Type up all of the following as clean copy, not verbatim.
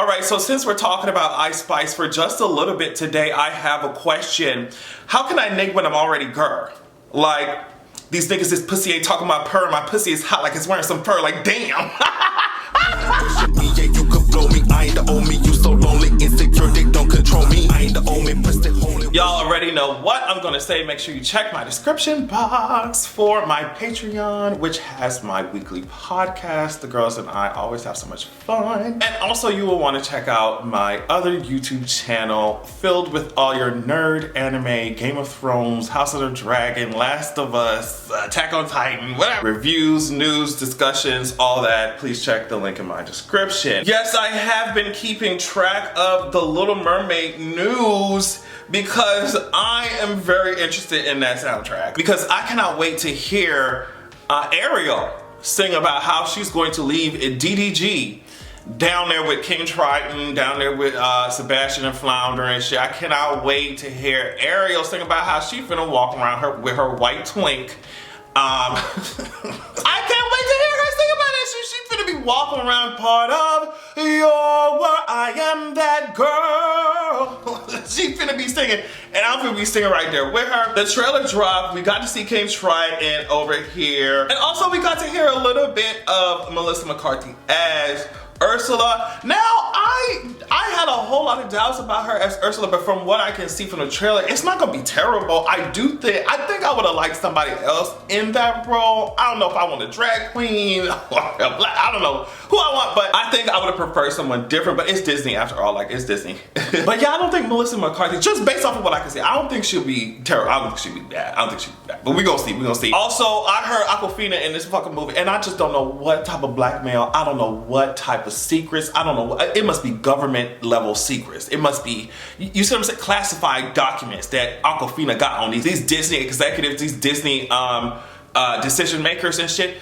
All right, so since we're talking about Ice Spice for just a little bit today, I have a question. How can I nig when I'm already girl? Like, these niggas, this pussy ain't talking about purr, my pussy is hot like it's wearing some fur, like damn. You could blow me, I ain't the only, you so lonely, insecure, they don't control me, I ain't the only, Y'all already know what I'm gonna say. Make sure you check my description box for my Patreon, which has my weekly podcast. The girls and I always have so much fun. And also you will wanna check out my other YouTube channel filled with all your nerd anime, Game of Thrones, House of the Dragon, Last of Us, Attack on Titan, whatever. Reviews, news, discussions, all that. Please check the link in my description. Yes, I have been keeping track of the Little Mermaid news because I am very interested in that soundtrack. Because I cannot wait to hear Ariel sing about how she's going to leave DDG down there with King Triton, down there with Sebastian and Flounder and shit. I cannot wait to hear Ariel sing about how she finna walk around with her white twink. I can't wait to hear her sing about that shit. She finna be walking around part of your world. I am that girl. She finna be singing, and I'm finna be singing right there with her. The trailer dropped. We got to see King Triton over here, and also we got to hear a little bit of Melissa McCarthy as Ursula. Now, I had a whole lot of doubts about her as Ursula, but from what I can see from the trailer, it's not gonna be terrible. I think I would have liked somebody else in that role. I don't know if I want a drag queen or a black, I don't know who I want, but I think I would have preferred someone different, but it's Disney after all, like it's Disney. But yeah, I don't think Melissa McCarthy, just based off of what I can see, I don't think she'll be terrible. I don't think she'll be bad. I don't think she'll be bad, but we gonna see. Also, I heard Awkwafina in this fucking movie, and I just don't know what type of blackmail, I don't know what type of secrets, I don't know, it must be government level secrets. It must be, you see what I'm saying, classified documents that Awkwafina got on these Disney executives, these Disney decision makers and shit.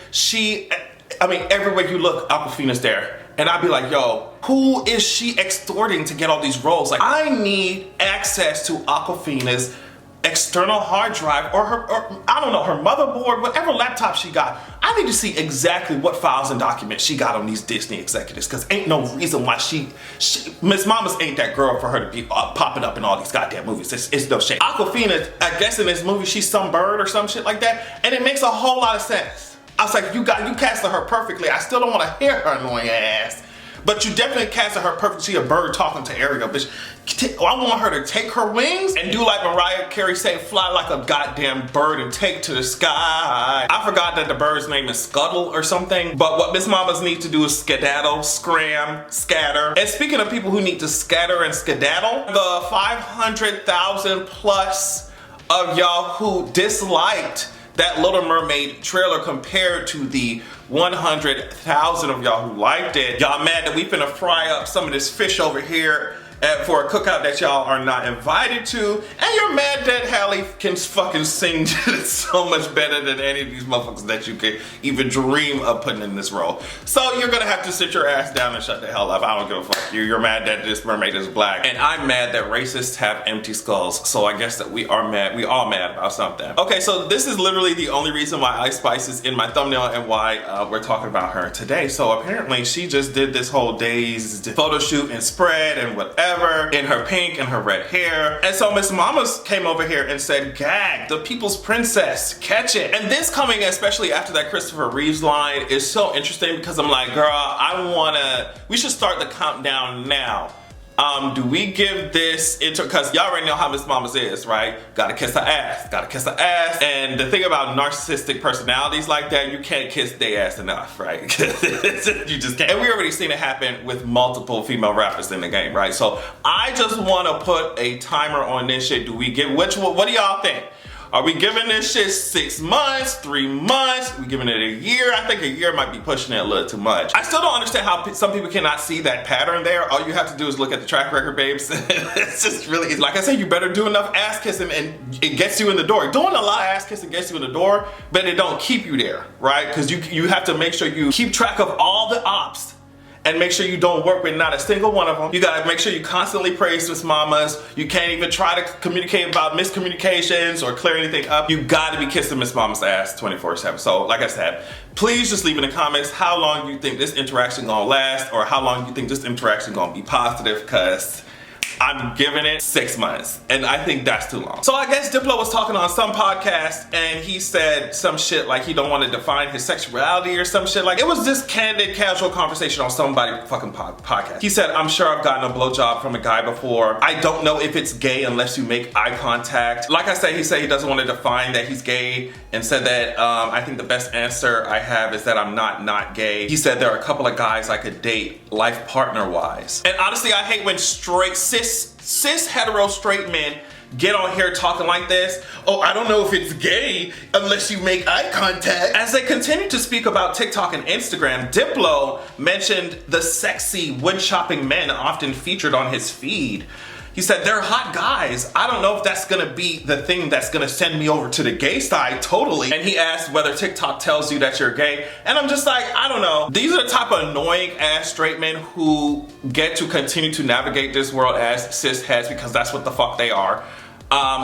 I mean, everywhere you look, Awkwafina's there. And I'd be like, yo, who is she extorting to get all these roles? Like, I need access to Awkwafina's external hard drive or I don't know, her motherboard, whatever laptop she got. I need to see exactly what files and documents she got on these Disney executives, because ain't no reason why Miss Mamas ain't that girl for her to be popping up in all these goddamn movies. It's no shame. Awkwafina, I guess in this movie, she's some bird or some shit like that, and it makes a whole lot of sense. I was like, you casted her perfectly. I still don't want to hear her annoying ass. But you definitely casted her perfectly. She a bird talking to Ariel, bitch. I want her to take her wings and do like Mariah Carey say, fly like a goddamn bird and take to the sky. I forgot that the bird's name is Scuttle or something. But what Miss Mamas need to do is skedaddle, scram, scatter. And speaking of people who need to scatter and skedaddle, the 500,000 plus of y'all who disliked that Little Mermaid trailer compared to the 100,000 of y'all who liked it. Y'all mad that we finna fry up some of this fish over here for a cookout that y'all are not invited to, and you're mad that Halle can fucking sing so much better than any of these motherfuckers that you could even dream of putting in this role. So you're gonna have to sit your ass down and shut the hell up. I don't give a fuck. You're mad that this mermaid is black, and I'm mad that racists have empty skulls. So I guess that we all mad about something. Okay, so this is literally the only reason why Ice Spice is in my thumbnail and why we're talking about her today. So apparently she just did this whole day's photo shoot and spread and whatever in her pink and her red hair. And so Miss Mamas came over here and said, gag, the people's princess, catch it. And this coming especially after that Christopher Reeves line is so interesting, because I'm like, girl, we should start the countdown now. Do we give this because y'all already know how Miss Mamas is, right? Gotta kiss her ass, gotta kiss her ass. And the thing about narcissistic personalities like that, you can't kiss their ass enough, right? You just can't. And we already seen it happen with multiple female rappers in the game, right? So I just wanna put a timer on this shit. Do we give, what do y'all think? Are we giving this shit 6 months, 3 months? We giving it a year? I think a year might be pushing it a little too much. I still don't understand how some people cannot see that pattern there. All you have to do is look at the track record, babes. It's just really, like I said, you better do enough ass kissing and it gets you in the door. Doing a lot of ass kissing gets you in the door, but it don't keep you there, right? Because you have to make sure you keep track of all the ops and make sure you don't work with not a single one of them. You gotta make sure you constantly praise Miss Mamas. You can't even try to communicate about miscommunications or clear anything up. You gotta be kissing Miss Mama's ass 24/7. So like I said, please just leave in the comments how long you think this interaction gonna last, or how long you think this interaction gonna be positive, because I'm giving it 6 months, and I think that's too long. So I guess Diplo was talking on some podcast, and he said some shit like he don't want to define his sexuality or some shit. Like, it was just candid, casual conversation on somebody's fucking podcast. He said, I'm sure I've gotten a blowjob from a guy before. I don't know if it's gay unless you make eye contact. Like I said, he doesn't want to define that he's gay, and said that I think the best answer I have is that I'm not gay. He said there are a couple of guys I could date life partner wise. And honestly, I hate when straight cis hetero straight men get on here talking like this. Oh, I don't know if it's gay unless you make eye contact. As they continue to speak about TikTok and Instagram, Diplo mentioned the sexy wood chopping men often featured on his feed. He said, they're hot guys. I don't know if that's gonna be the thing that's gonna send me over to the gay side, totally. And he asked whether TikTok tells you that you're gay. And I'm just like, I don't know. These are the type of annoying ass straight men who get to continue to navigate this world as cis heads, because that's what the fuck they are.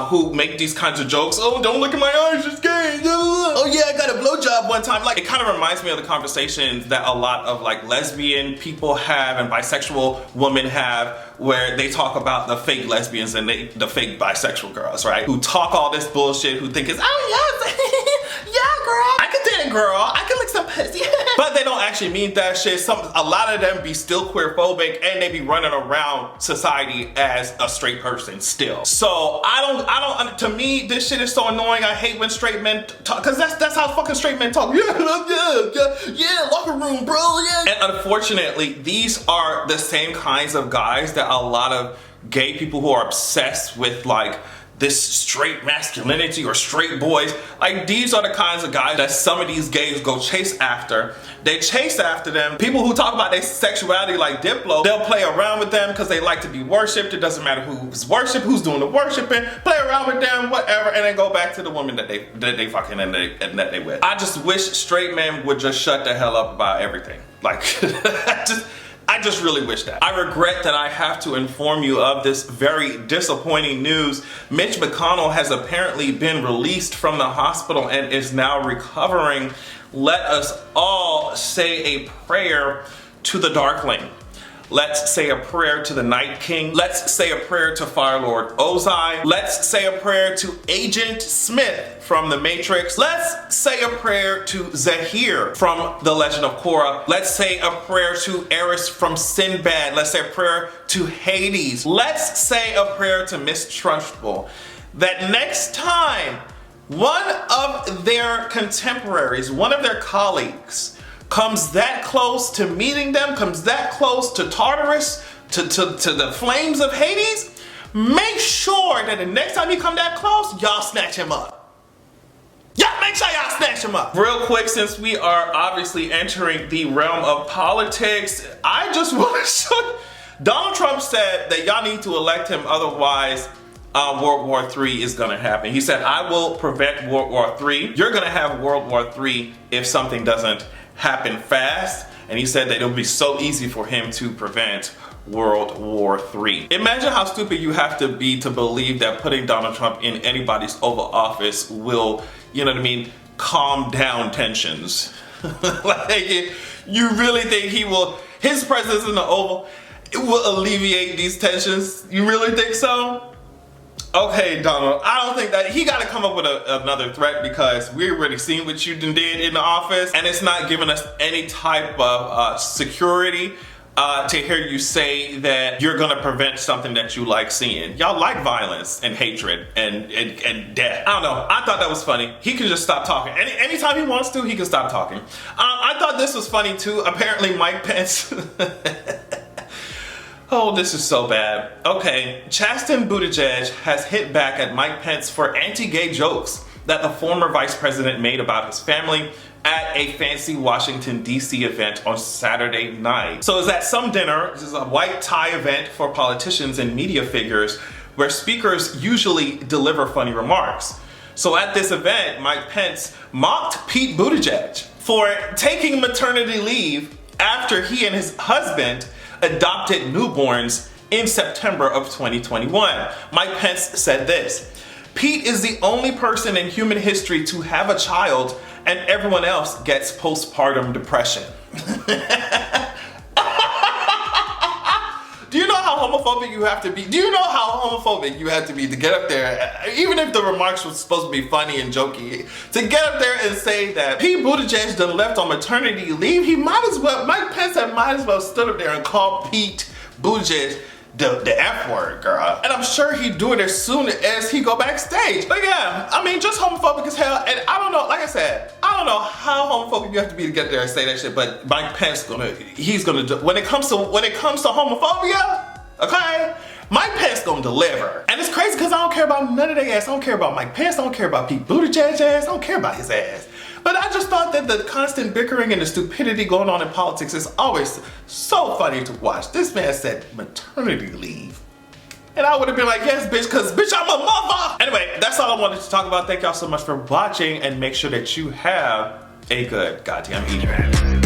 Who make these kinds of jokes. Oh, don't look at my eyes, it's gay. Oh yeah, I got a blowjob one time. Like, it kind of reminds me of the conversations that a lot of like lesbian people have and bisexual women have, where they talk about the fake lesbians and the fake bisexual girls, right? Who talk all this bullshit, who think it's, oh yes, yeah girl, I can date a girl, I can lick some pussy. But they don't actually mean that shit. A lot of them be still queer-phobic, and they be running around society as a straight person still. So to me, this shit is so annoying. I hate when straight men talk, cause that's how fucking straight men talk. Yeah, locker room, bro, yeah. And unfortunately, these are the same kinds of guys that a lot of gay people who are obsessed with like this straight masculinity or straight boys, like these are the kinds of guys that some of these gays go chase after. They chase after them. People who talk about their sexuality like Diplo, they'll play around with them because they like to be worshipped. It doesn't matter who's worshipped, who's doing the worshiping, play around with them, whatever, and then go back to the woman that they fucking and that they with. I just wish straight men would just shut the hell up about everything. Like, I just really wish that. I regret that I have to inform you of this very disappointing news. Mitch McConnell has apparently been released from the hospital and is now recovering. Let us all say a prayer to the Darkling. Let's say a prayer to the Night King. Let's say a prayer to Fire Lord Ozai. Let's say a prayer to Agent Smith from The Matrix. Let's say a prayer to Zahir from The Legend of Korra. Let's say a prayer to Eris from Sinbad. Let's say a prayer to Hades. Let's say a prayer to Miss Trunchbull. That next time one of their contemporaries, one of their colleagues, comes that close to meeting them, comes that close to Tartarus, to the flames of Hades, make sure that the next time you come that close, y'all snatch him up. Yeah, make sure y'all snatch him up. Real quick, since we are obviously entering the realm of politics, I just want to show, Donald Trump said that y'all need to elect him, otherwise World War III is gonna happen. He said, I will prevent World War III. You're gonna have World War III if something doesn't happen fast. And he said that it'll be so easy for him to prevent World War III. Imagine how stupid you have to be to believe that putting Donald Trump in anybody's Oval Office will, you know what I mean, calm down tensions. Like, you really think he will, his presence in the Oval, it will alleviate these tensions? You really think so? Okay, Donald, I don't think that, he got to come up with another threat, because we already seen what you did in the office, and it's not giving us any type of security to hear you say that you're gonna prevent something that you like seeing. Y'all like violence and hatred and death. I don't know, I thought that was funny. He can just stop talking. Anytime he wants to, he can stop talking. I thought this was funny too. Apparently Mike Pence oh, this is so bad. Okay, Chasten Buttigieg has hit back at Mike Pence for anti-gay jokes that the former vice president made about his family at a fancy Washington, D.C. event on Saturday night. So it's at some dinner, this is a white tie event for politicians and media figures, where speakers usually deliver funny remarks. So at this event, Mike Pence mocked Pete Buttigieg for taking maternity leave after he and his husband adopted newborns in September of 2021. Mike Pence said this: Pete is the only person in human history to have a child and everyone else gets postpartum depression. Do you know how homophobic you have to be? Do you know how homophobic you have to be to get up there, even if the remarks were supposed to be funny and jokey, to get up there and say that Pete Buttigieg done left on maternity leave? Mike Pence might as well stood up there and called Pete Buttigieg the F word, girl. And I'm sure he'd do it as soon as he go backstage. But yeah, I mean, just homophobic as hell. And I don't know, like I said, I don't know how homophobic you have to be to get there and say that shit, but Mike Pence he's gonna do, when it comes to homophobia, okay? Mike Pence gonna deliver. And it's crazy because I don't care about none of their ass. I don't care about Mike Pence, I don't care about Pete Buttigieg's ass, I don't care about his ass. But I just thought that the constant bickering and the stupidity going on in politics is always so funny to watch. This man said maternity leave. And I would have been like, yes, bitch, because bitch, I'm a mother. Anyway, that's all I wanted to talk about. Thank y'all so much for watching, and make sure that you have a good goddamn evening.